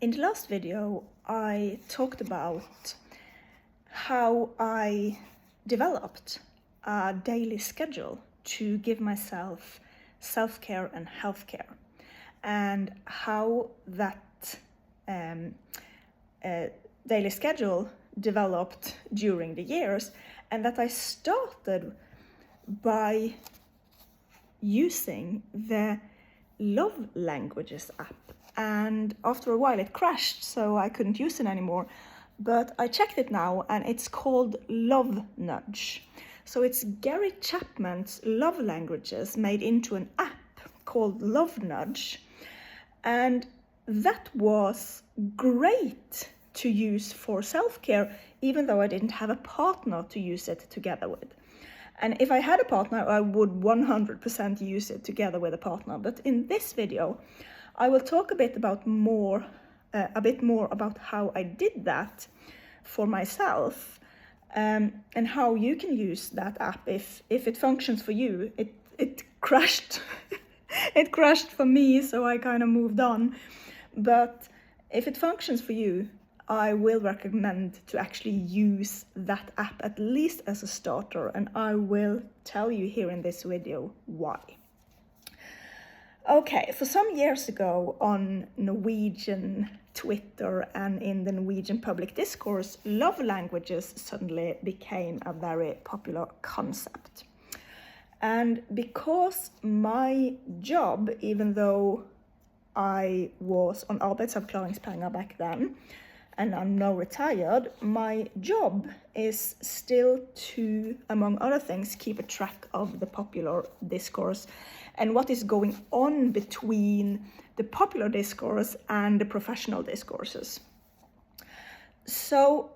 In the last video, I talked about how I developed a daily schedule to give myself self-care and healthcare, and how that daily schedule developed during the years, and that I started by using the Love Languages app. And after a while it crashed, so I couldn't use it anymore. But I checked it now, and it's called Love Nudge. So it's Gary Chapman's Love Languages made into an app called Love Nudge. And that was great to use for self-care, even though I didn't have a partner to use it together with. And if I had a partner, I would 100% use it together with a partner. But in this video, I will talk a bit more about how I did that for myself, and how you can use that app if it functions for you. It crashed. It crashed for me, so I kind of moved on. But if it functions for you, I will recommend to actually use that app, at least as a starter, and I will tell you here in this video why. Okay, for some years ago on Norwegian Twitter and in the Norwegian public discourse, love languages suddenly became a very popular concept. And because my job, even though I was on arbeidsavklaringspenger back then, and I'm now retired, my job is still to, among other things, keep a track of the popular discourse and what is going on between the popular discourse and the professional discourses. So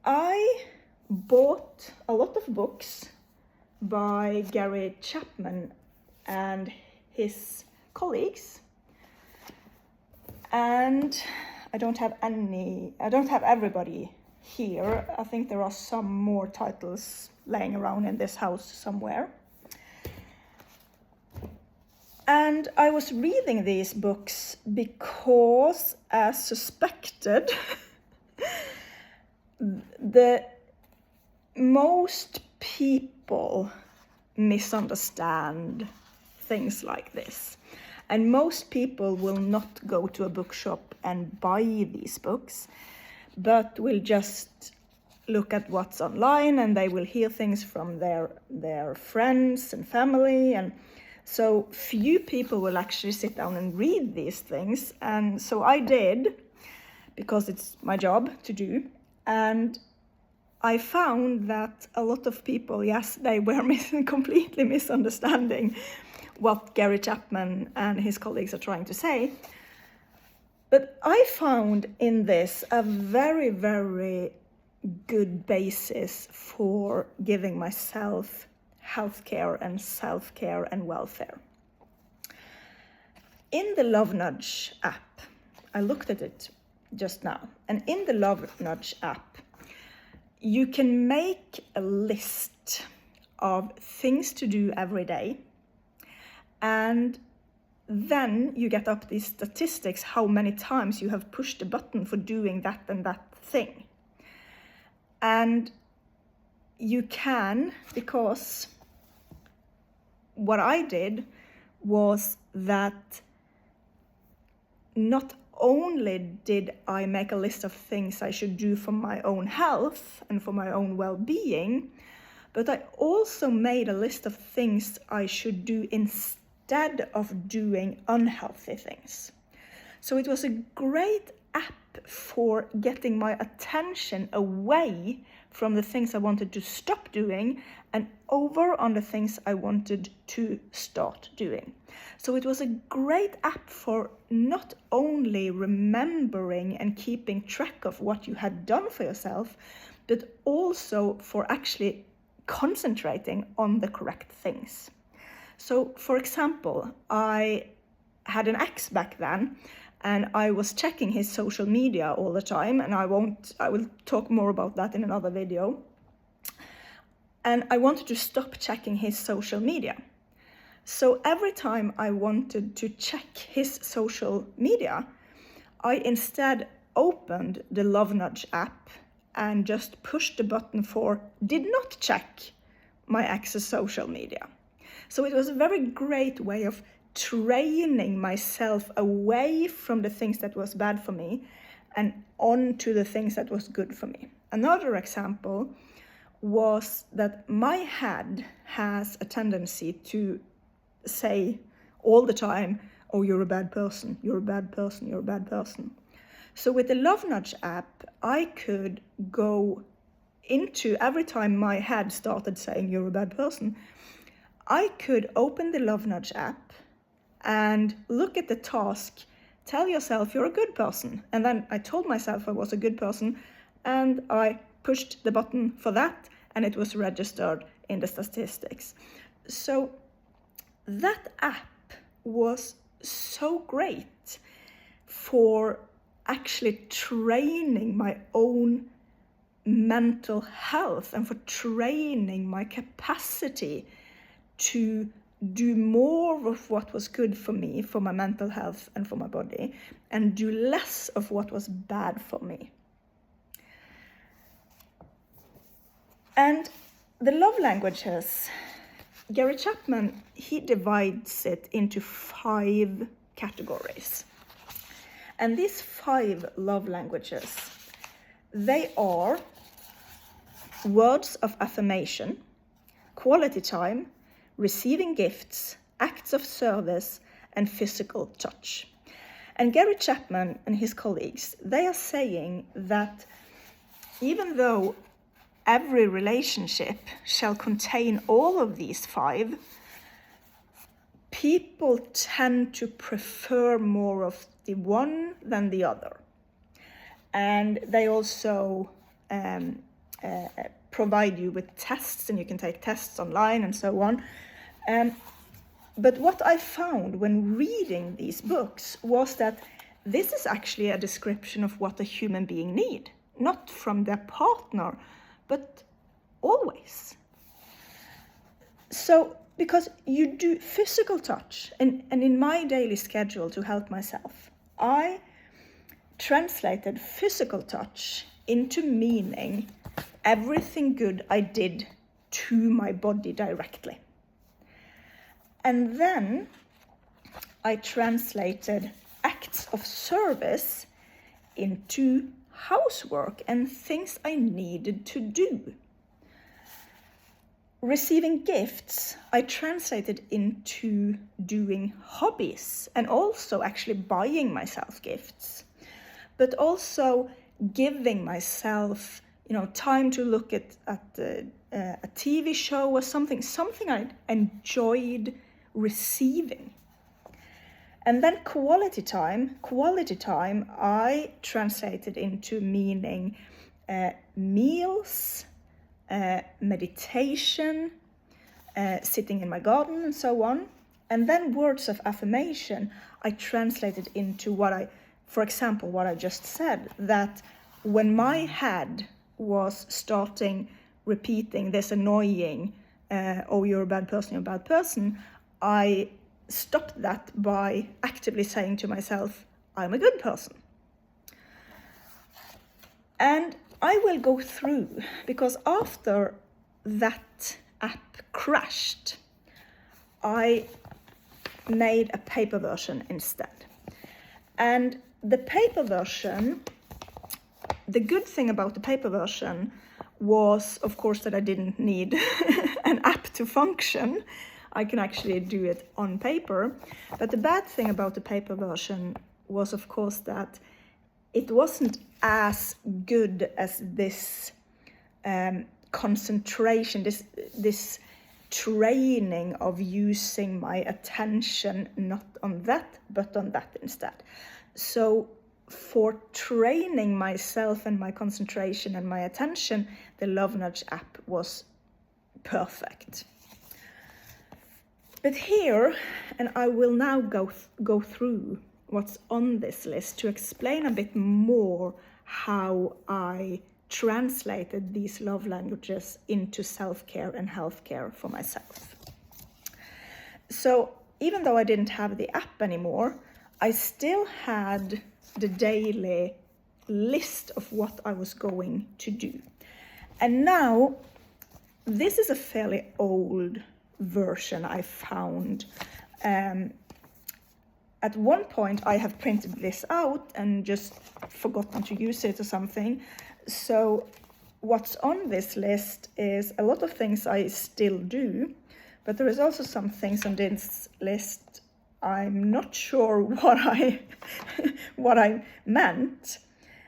I bought a lot of books by Gary Chapman and his colleagues, and I don't have everybody here. I think there are some more titles laying around in this house somewhere. And I was reading these books because, as suspected, the most people misunderstand things like this. And most people will not go to a bookshop and buy these books, but will just look at what's online, and they will hear things from their friends and family. And so few people will actually sit down and read these things. And so I did, because it's my job to do. And I found that a lot of people, yes, they were completely misunderstanding what Gary Chapman and his colleagues are trying to say. But I found in this a very, very good basis for giving myself healthcare and self-care and welfare. In the Love Nudge app, I looked at it just now, and in the Love Nudge app, you can make a list of things to do every day, and then you get up these statistics, how many times you have pushed the button for doing that and that thing. And you can, because what I did was that not only did I make a list of things I should do for my own health and for my own well-being, but I also made a list of things I should do instead of doing unhealthy things. So it was a great app for getting my attention away from the things I wanted to stop doing and over on the things I wanted to start doing. So it was a great app for not only remembering and keeping track of what you had done for yourself, but also for actually concentrating on the correct things. So, for example, I had an ex back then, and I was checking his social media all the time, and I will talk more about that in another video. And I wanted to stop checking his social media. So every time I wanted to check his social media, I instead opened the Love Nudge app and just pushed the button for did not check my ex's social media. So it was a very great way of training myself away from the things that was bad for me and on to the things that was good for me. Another example was that my head has a tendency to say all the time, oh, you're a bad person, you're a bad person, you're a bad person. So with the Love Nudge app, I could go into, every time my head started saying you're a bad person, I could open the Love Nudge app and look at the task, tell yourself you're a good person. And then I told myself I was a good person, and I pushed the button for that, and it was registered in the statistics. So that app was so great for actually training my own mental health and for training my capacity to do more of what was good for me, for my mental health and for my body, and do less of what was bad for me. And the love languages, Gary Chapman, he divides it into 5 categories. And these 5 love languages, they are words of affirmation, quality time, receiving gifts, acts of service, and physical touch. And Gary Chapman and his colleagues, they are saying that even though every relationship shall contain all of these 5, people tend to prefer more of the one than the other. And they also provide you with tests, and you can take tests online and so on. But what I found when reading these books was that this is actually a description of what a human being needs, not from their partner, but always. So, because you do physical touch, and in my daily schedule to help myself, I translated physical touch into meaning everything good I did to my body directly. And then I translated acts of service into housework and things I needed to do. Receiving gifts, I translated into doing hobbies and also actually buying myself gifts, but also giving myself, time to look at a TV show or something I enjoyed receiving. And then quality time, I translated into meaning meals, meditation, sitting in my garden and so on. And then words of affirmation, I translated into what I just said, that when my head was starting repeating this annoying, oh, you're a bad person, I stopped that by actively saying to myself, I'm a good person. And I will go through, because after that app crashed, I made a paper version instead. And the paper version, the good thing about the paper version was, of course, that I didn't need an app to function. I can actually do it on paper. But the bad thing about the paper version was, of course, that it wasn't as good as this concentration, this training of using my attention not on that, but on that instead. So for training myself and my concentration and my attention, the Love Nudge app was perfect. But here, and I will now go through what's on this list to explain a bit more how I translated these love languages into self-care and healthcare for myself. So even though I didn't have the app anymore, I still had the daily list of what I was going to do. And now, this is a fairly old version I found. At one point, I have printed this out and just forgotten to use it or something. So what's on this list is a lot of things I still do, but there is also some things on this list I'm not sure what I meant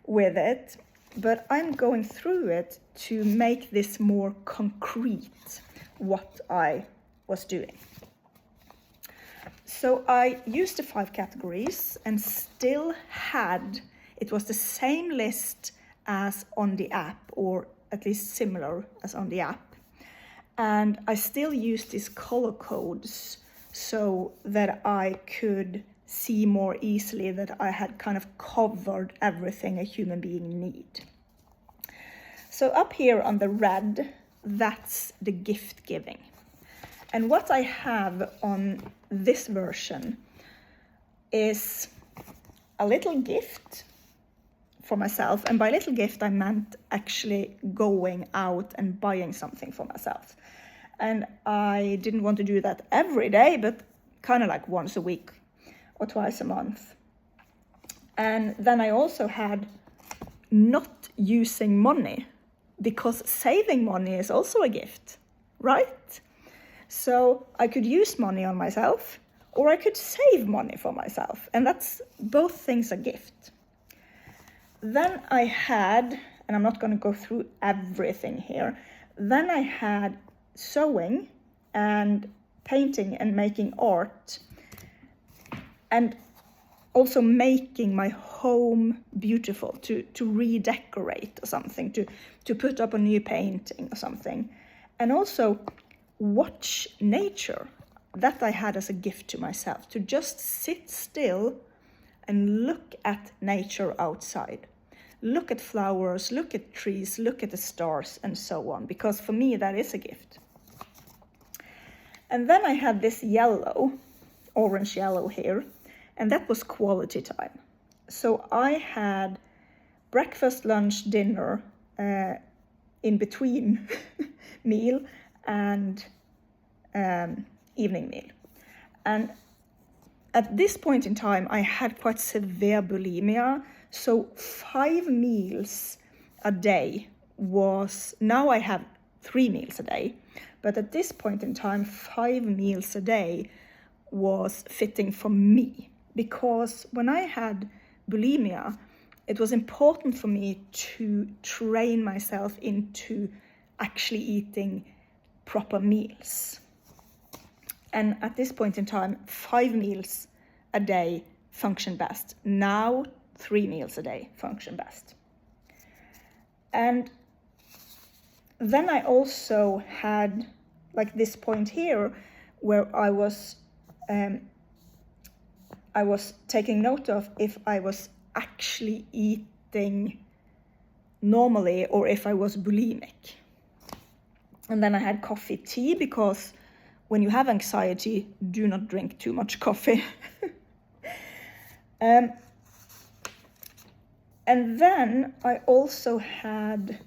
with it, but I'm going through it to make this more concrete, what I was doing. So I used the 5 categories and still had, it was the same list as on the app, or at least similar as on the app. And I still used these color codes so that I could see more easily that I had kind of covered everything a human being need. So up here on the red, that's the gift giving. And what I have on this version is a little gift for myself. And by little gift, I meant actually going out and buying something for myself. And I didn't want to do that every day, but kind of like once a week or twice a month. And then I also had not using money, because saving money is also a gift, right? So I could use money on myself, or I could save money for myself. And that's both things a gift. Then I had, and I'm not going to go through everything here, then I had sewing and painting and making art, and also making my home beautiful, to redecorate or something, to put up a new painting or something. And also watch nature, that I had as a gift to myself, to just sit still and look at nature outside. Look at flowers, look at trees, look at the stars, and so on, because for me that is a gift. And then I had this yellow, orange yellow here, and that was quality time. So I had breakfast, lunch, dinner in between meal and evening meal. And at this point in time, I had quite severe bulimia. So 5 meals a day was, now I have 3 meals a day. But at this point in time, 5 meals a day was fitting for me. Because when I had bulimia, it was important for me to train myself into actually eating proper meals. And at this point in time, 5 meals a day function best. Now 3 meals a day function best. And then I also had like this point here where I was taking note of if I was actually eating normally or if I was bulimic. And then I had coffee, tea, because when you have anxiety, do not drink too much coffee. And then I also had,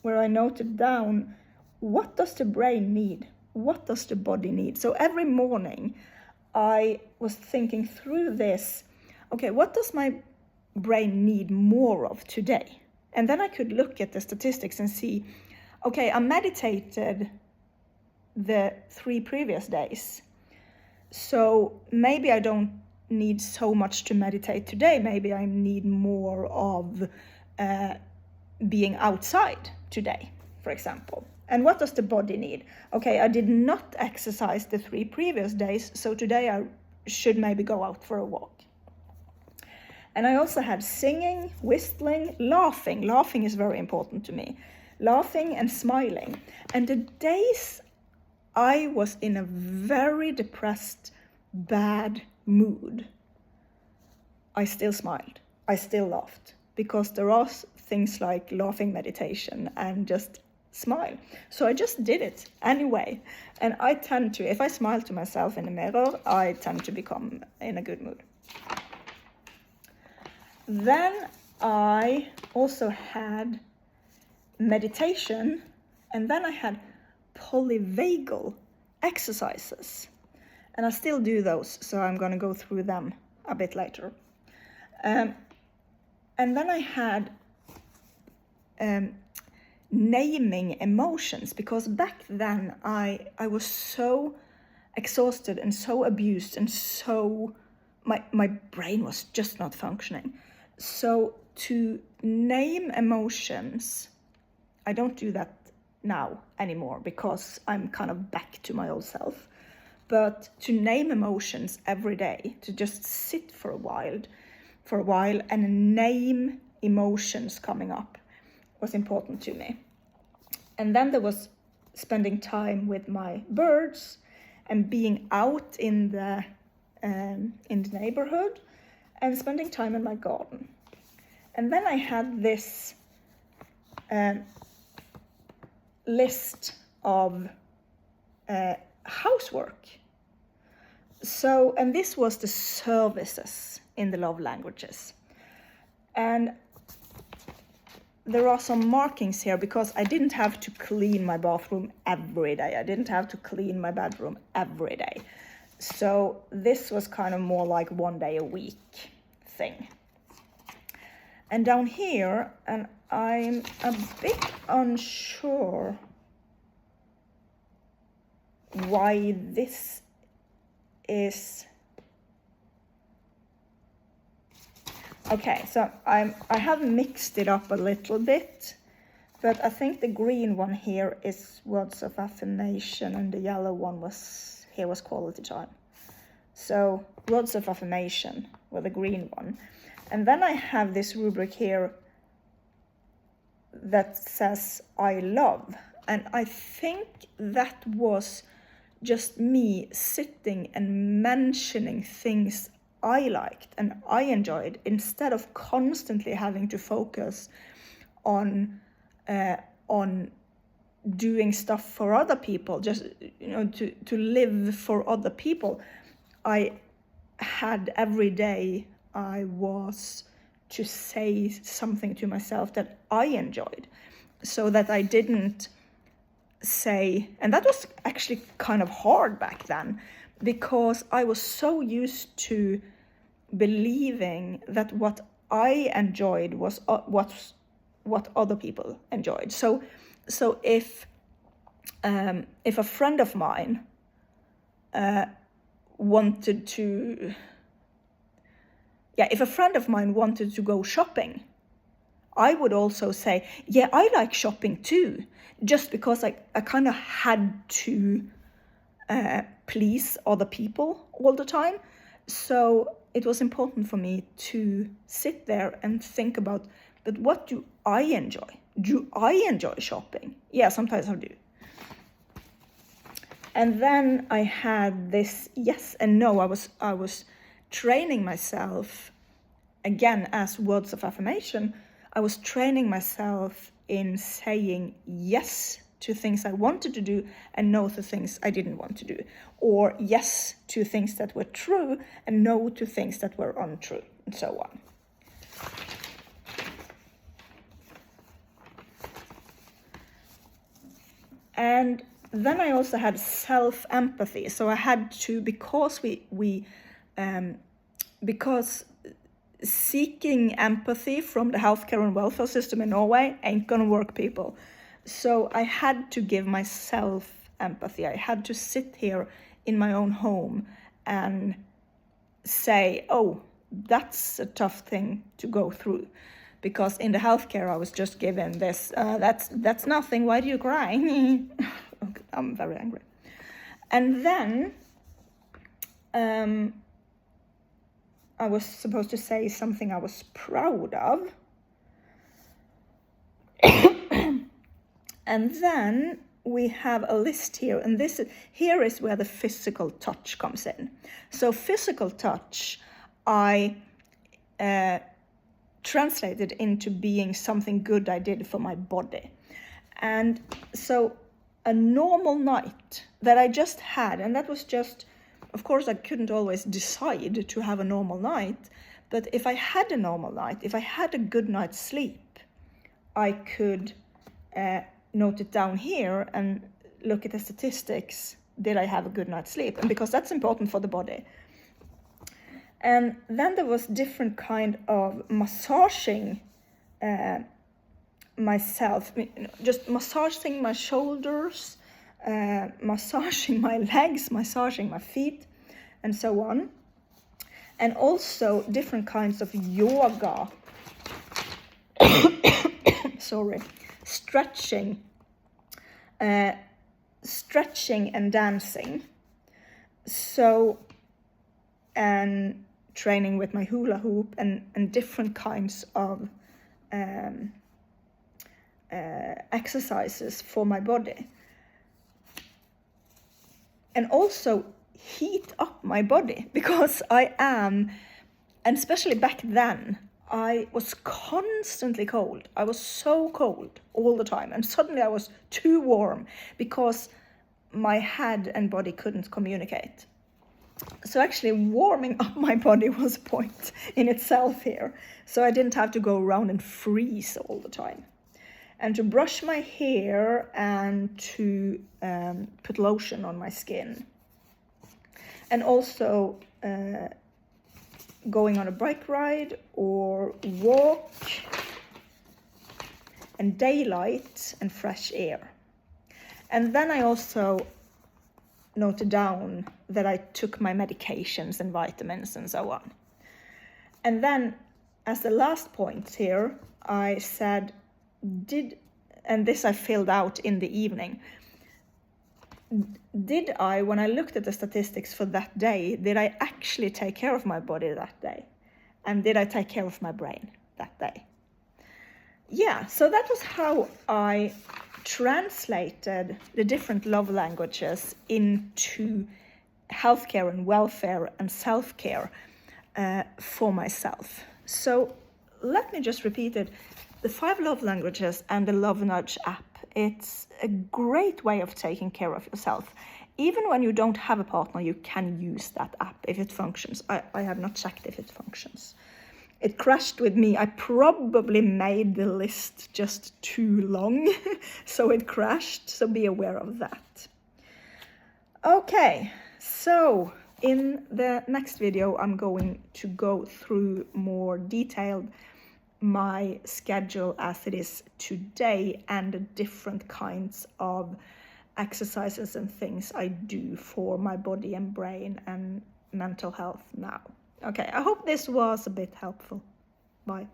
where I noted down, what does the brain need? What does the body need? So every morning I was thinking through this, okay, what does my brain need more of today? And then I could look at the statistics and see, okay, I meditated the 3 previous days. So maybe I don't need so much to meditate today. Maybe I need more of being outside today, for example. And what does the body need? Okay, I did not exercise the 3 previous days, so today I should maybe go out for a walk. And I also had singing, whistling, laughing. Laughing is very important to me. Laughing and smiling. And the days I was in a very depressed, bad mood, I still smiled. I still laughed. Because there are things like laughing meditation and just smile. So I just did it anyway. And I tend to, if I smile to myself in the mirror, I tend to become in a good mood. Then I also had meditation, and then I had polyvagal exercises. And I still do those, so I'm going to go through them a bit later. And then I had naming emotions, because back then I was so exhausted and so abused and so my brain was just not functioning. So to name emotions, I don't do that now anymore because I'm kind of back to my old self. But to name emotions every day, to just sit for a while and name emotions coming up was important to me. And then there was spending time with my birds and being out in the neighborhood and spending time in my garden. And then I had this list of housework. So, and this was the services in the love languages. And there are some markings here because I didn't have to clean my bathroom every day. I didn't have to clean my bedroom every day. So this was kind of more like 1 day a week thing. And down here, and I'm a bit unsure why this is. Okay, so I have mixed it up a little bit, but I think the green one here is words of affirmation and the yellow one was quality time. So words of affirmation were the green one. And then I have this rubric here that says I love. And I think that was just me sitting and mentioning things I liked and I enjoyed, instead of constantly having to focus on doing stuff for other people, just to live for other people. I had every day I was to say something to myself that I enjoyed, so that I didn't say, and that was actually kind of hard back then, because I was so used to believing that what I enjoyed was what other people enjoyed. So if a friend of mine wanted to go shopping, I would also say, yeah, I like shopping too, just because I kind of had to please other people all the time. So it was important for me to sit there and think about, but what do I enjoy? Do I enjoy shopping? Yeah, sometimes I do. And then I had this yes and no. I was training myself, again, as words of affirmation. I was training myself in saying yes to things I wanted to do and no to things I didn't want to do, or yes to things that were true and no to things that were untrue, and so on. And then I also had self-empathy. So I had to, because because seeking empathy from the healthcare and welfare system in Norway ain't gonna work, people. So I had to give myself empathy. I had to sit here in my own home and say, oh, that's a tough thing to go through. Because in the healthcare, I was just given this, that's nothing, why do you cry? I'm very angry. And then I was supposed to say something I was proud of. And then we have a list here, and here is where the physical touch comes in. So physical touch, I translated into being something good I did for my body. And so a normal night that I just had, and that was just, of course I couldn't always decide to have a normal night, But if I had a normal night, if I had a good night's sleep, I could note it down here and look at the statistics. Did I have a good night's sleep? And because that's important for the body. And then there was different kind of massaging myself, just massaging my shoulders, massaging my legs, massaging my feet, and so on. And also different kinds of yoga, sorry, stretching and dancing. So, and training with my hula hoop and different kinds of exercises for my body. And also heat up my body, because I am, and especially back then, I was constantly cold. I was so cold all the time, and suddenly I was too warm because my head and body couldn't communicate. So actually warming up my body was a point in itself here. So I didn't have to go around and freeze all the time. And to brush my hair and to put lotion on my skin. And also going on a bike ride or walk, and daylight and fresh air. And then I also noted down that I took my medications and vitamins and so on. And then as the last point here, I said, and this I filled out in the evening, did I, when I looked at the statistics for that day, did I actually take care of my body that day? And did I take care of my brain that day? Yeah, so that was how I translated the different love languages into healthcare and welfare and self-care for myself. So let me just repeat it. The 5 love languages and the Love Nudge app. It's a great way of taking care of yourself. Even when you don't have a partner, you can use that app if it functions. I have not checked if it functions. It crashed with me. I probably made the list just too long, so it crashed, so be aware of that. Okay, so in the next video, I'm going to go through more detailed my schedule as it is today and the different kinds of exercises and things I do for my body and brain and mental health now. Okay, I hope this was a bit helpful. Bye.